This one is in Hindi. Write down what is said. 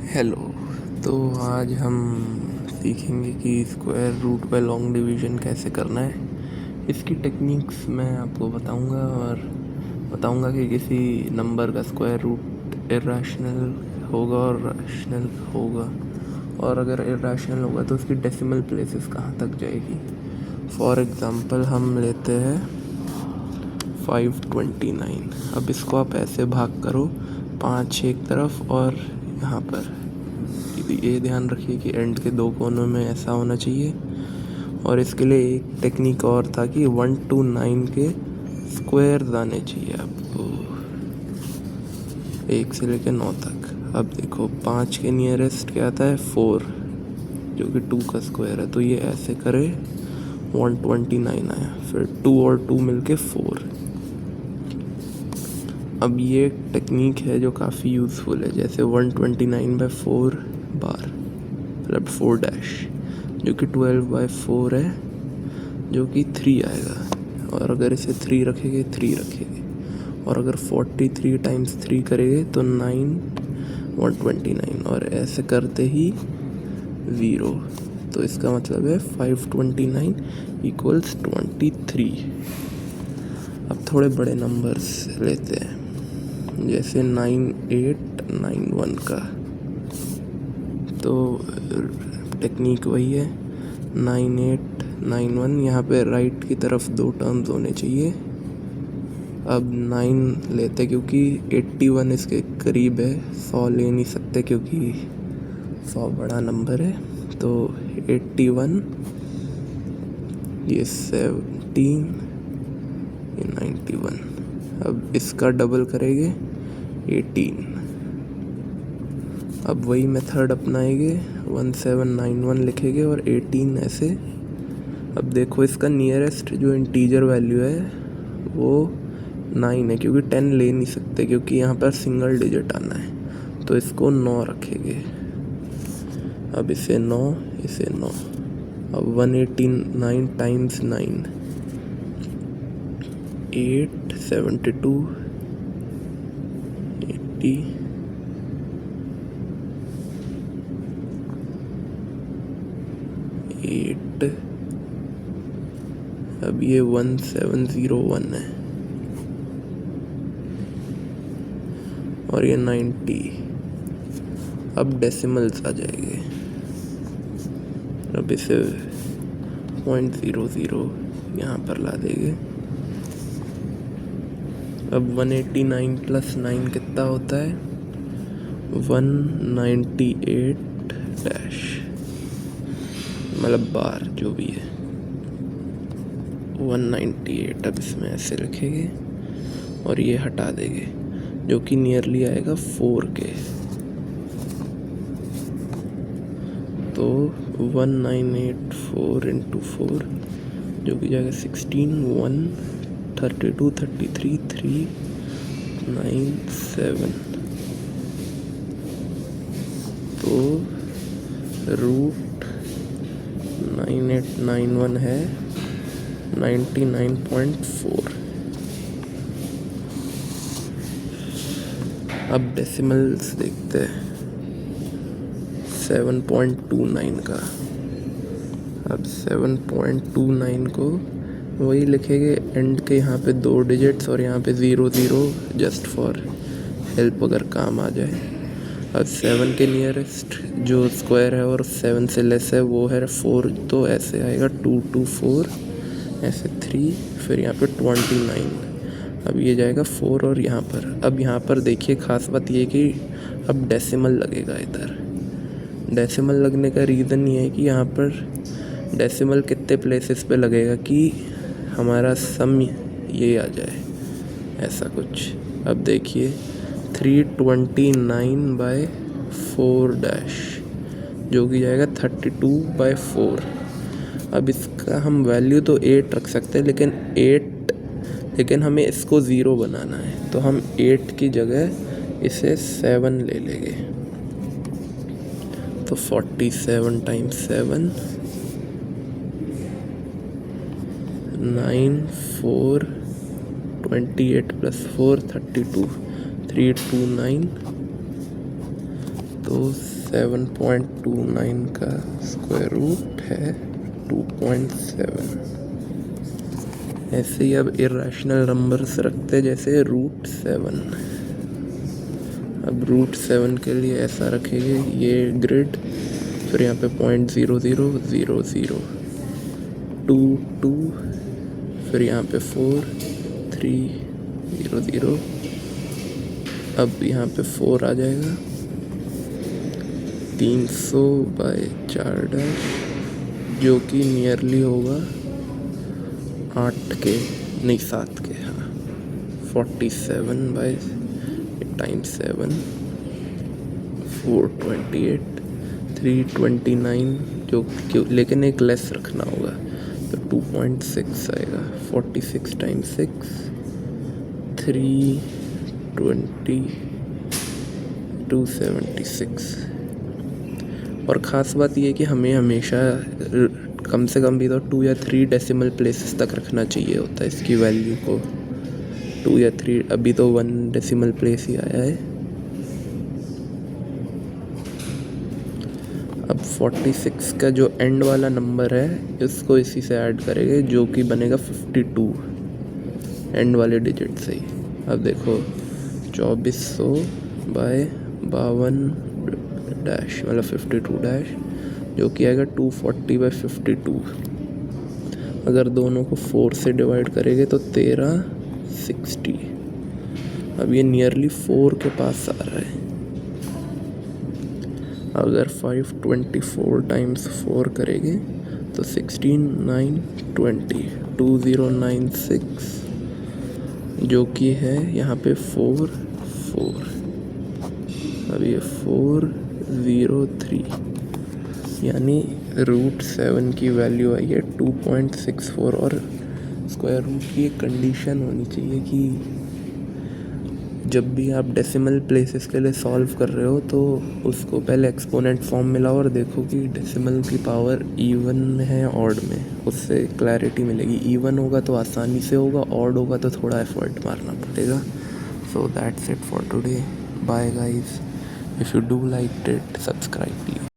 हेलो। तो आज हम सीखेंगे कि square root by long division कैसे करना है। इसकी टेक्निक्स मैं आपको बताऊंगा और बताऊंगा कि किसी नंबर का स्क्वायर रूट इर्रेशनल होगा और रैशनल होगा, और अगर इर्रेशनल होगा तो उसकी डेसिमल प्लेसेस कहाँ तक जाएगी। फॉर एग्ज़ाम्पल हम लेते हैं 529। अब इसको आप ऐसे भाग करो 5 एक तरफ और यहाँ पर। ये ध्यान रखिए कि एंड के दो कोनों में ऐसा होना चाहिए। और इसके लिए एक टेक्निक और था कि 1 to 9 के स्क्वायर आने चाहिए आपको, 1 से लेकर 9 तक। अब देखो 5 के नियरेस्ट क्या आता है 4, जो कि 2 का स्क्वायर है, तो ये ऐसे करे 129 आया, फिर 2 और 2 मिलके 4। अब ये टेक्निक है जो काफ़ी यूज़फुल है, जैसे 129/4 बार मतलब 4 डैश, जो कि 12/4 है, जो कि 3 आएगा। और अगर इसे 3 रखेंगे 3 रखेंगे, और अगर 43 टाइम्स 3 करेंगे तो 9 129, और ऐसे करते ही 0। तो इसका मतलब है 529 = 23। अब थोड़े बड़े नंबर्स लेते हैं, जैसे 9891 का। तो टेक्निक वही है, 9891। यहाँ पे राइट की तरफ 2 टर्म्स होने चाहिए। अब 9 लेते क्योंकि 81 इसके करीब है, 100 ले नहीं सकते क्योंकि 100 बड़ा नंबर है। तो 81, ये 17, ये 91। अब इसका डबल करेंगे 18। अब वही मेथड अपनाएंगे, 1791 लिखेंगे और 18 ऐसे। अब देखो इसका नियरेस्ट जो इंटीजर वैल्यू है वो 9 है, क्योंकि 10 ले नहीं सकते क्योंकि यहाँ पर सिंगल डिजिट आना है, तो इसको 9 रखेंगे। अब इसे 9, इसे 9। अब 189 टाइम्स 9, 8, 72, 80, 8। अब ये 1701 है, और ये 90। अब डेसिमल्स आ जाएंगे। अब इसे 0.00 यहाँ पर ला देंगे। अब 189 + 9 कितना होता है 198 डैश, मतलब बार जो भी है 198। अब इसमें ऐसे लिखेंगे और ये हटा देंगे, जो कि नियरली आएगा 4 के। तो 1984 × 4, जो कि जाएगा 16, 1, 32, 33, 3, 9, 7। तो रूट 9891 है 99.4। अब डेसिमल्स देखते हैं 7.29 का। अब 7.29 को वही लिखेंगे एंड के यहाँ पे 2 डिजिट्स और यहाँ पे 00, जस्ट फॉर हेल्प अगर काम आ जाए। अब 7 के नियरेस्ट जो स्क्वायर है और 7 से लेस है वो है 4, तो ऐसे आएगा 2, 2, 4, ऐसे 3, फिर यहाँ पे 29। अब ये जाएगा 4 और यहाँ पर। अब यहाँ पर देखिए ख़ास बात ये कि अब डेसिमल लगेगा इधर। डेसिमल लगने का रीज़न ये है कि यहाँ पर डेसिमल कितने प्लेसेस पे लगेगा कि हमारा सम ये आ जाए, ऐसा कुछ। अब देखिए 329/4 डैश, जो कि जाएगा 32/4। अब इसका हम वैल्यू तो 8 रख सकते हैं, लेकिन हमें इसको 0 बनाना है, तो हम 8 की जगह इसे 7 ले लेंगे। तो 47 टाइम्स 7, 9, 4, 28 + 4, 32, 329। तो 7.29 का स्क्वायर रूट है 2.7। ऐसे ही अब इरेशनल नंबर्स रखते जैसे √7। अब √7 के लिए ऐसा रखेंगे ये ग्रिड, फिर यहाँ पे 0.0000, 2 2, फिर यहाँ पे 4 3 0 0। अब यहाँ पे 4 आ जाएगा, 300/4 जो कि नियरली होगा 8 के, नहीं 7 के, हाँ 47/7, 428, 329, जो क्यों, लेकिन एक लेस रखना होगा तो 2.6 आएगा। 46 × 6, 320, 276। और ख़ास बात ये है कि हमें हमेशा कम से कम भी तो 2 या 3 डेसिमल प्लेसेस तक रखना चाहिए होता है इसकी वैल्यू को। 2 या 3, अभी तो 1 डेसिमल प्लेस ही आया है। अब 46 का जो एंड वाला नंबर है इसको इसी से ऐड करेंगे, जो कि बनेगा 52 एंड वाले डिजिट से ही। अब देखो 2400/52 डैश मतलब 52 डैश, जो कि आएगा 240/52। अगर दोनों को 4 से डिवाइड करेंगे तो 1360। अब ये नियरली 4 के पास आ रहा है। अगर 524 × 4 करेंगे तो 16 9 20, 2096, जो कि है यहाँ पे 4 4। अब ये 403, यानी √7 की वैल्यू आई है 2.64। और स्क्वायर रूट की एक कंडीशन होनी चाहिए कि जब भी आप डेसिमल प्लेसेस के लिए सॉल्व कर रहे हो तो उसको पहले एक्सपोनेंट फॉर्म में लाओ और देखो कि डेसिमल की पावर इवन में है ऑड में, उससे क्लैरिटी मिलेगी। इवन होगा तो आसानी से होगा, ऑड होगा तो थोड़ा एफर्ट मारना पड़ेगा। So that's it for today, bye guys. If you do like it, subscribe please.